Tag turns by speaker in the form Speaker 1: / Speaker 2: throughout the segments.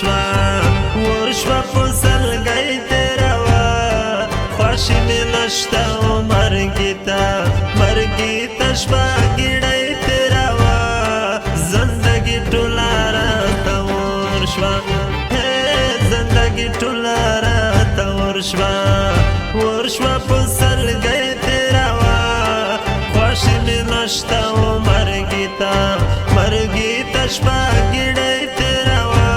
Speaker 1: ورشوا پسلګی تیروا خواشی می نشتا و مرگی تا شپا گیڑی تیروا زندگی ټولارا تا ورشوا زندگی ټولارا تا ورشوا پسلګی تیروا خواشی می نشتا و مرگی تا شپا گیڑی تیروا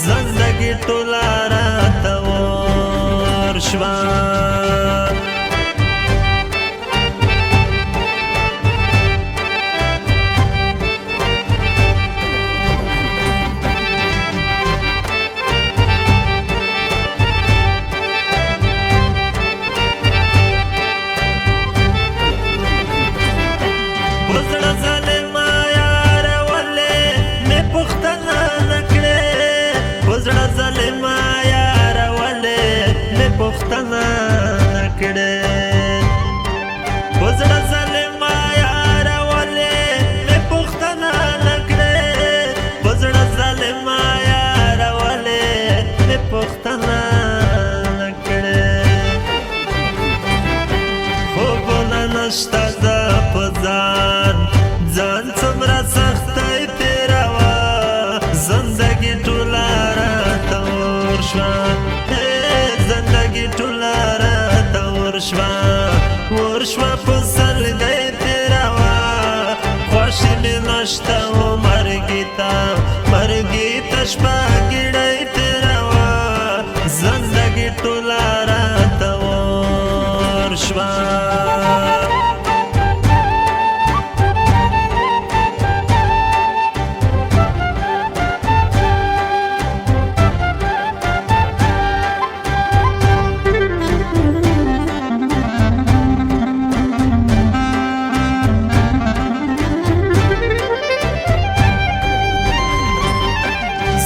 Speaker 1: زندگی ټولارا تا ورشوا پختنا نکړې وزړه ظالما یار ولې مې پختنا نکړې وزړه ظالما یار ولې مې پختنا نکړې خو بوله نشته د په ځان څومره سختۍ تېروه زندګي ټوله راته ورشوه ټولارا تا ورشوا پسلګی تیروا خواشی می نشتا و مرگی تا شپا گیڑی تیروا زندگی ټولارا تا ورشوا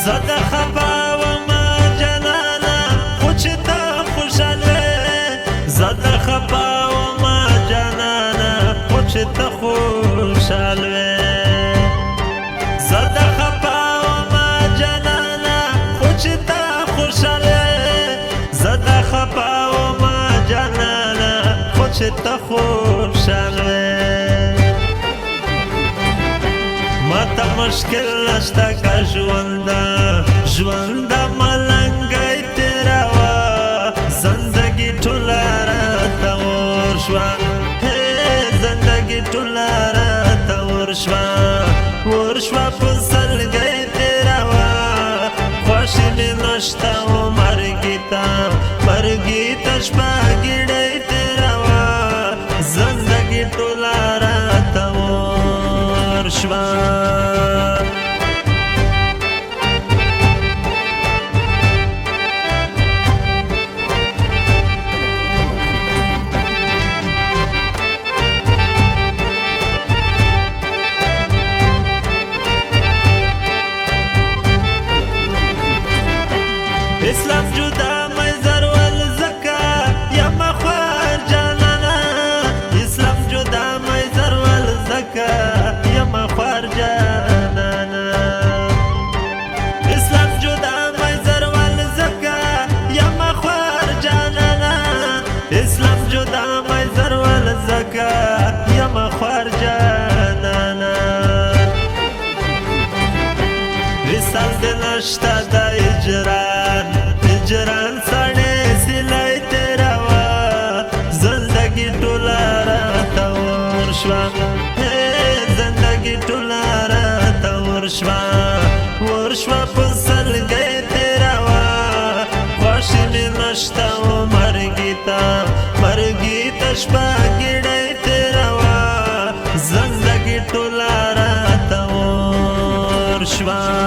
Speaker 1: زده خفا وما جانانا خو چې ته خوشحال وې زده خفا وما جانانا خو چې ته خوشحال وې زده خفا وما جانانا خو چې ته خوشحال وې زده خفا وما جانانا خو چې ته خوشحال وې ماته مشکل نشته که ژونده ملنګی تیروا زندګي ټوله راته ورشوه زندګي ټوله راته ورشوه پسلګی تیروا خواشي مې نشته و مرګي ته شپه ګیړی تیروا زندګي ټوله راته ورشوه اسلام جدا مزر والزکا یا مخوار جانانا اسلام جدا مزر والزکا یا مخوار جانانا اسلام جدا مزر والزکا یا مخوار جانانا اسلام جدا مزر والزکا یا مخوار جانانا وصال دلشتا دا هجران سړی سلی تیروا زندګي ټوله راته ورشوه زندګي ټوله راته ورشوه پسلګی تیروا خواشي مې نشته و مرګي ته شپه ګیړی تیروا زندګي ټوله راته ورشوه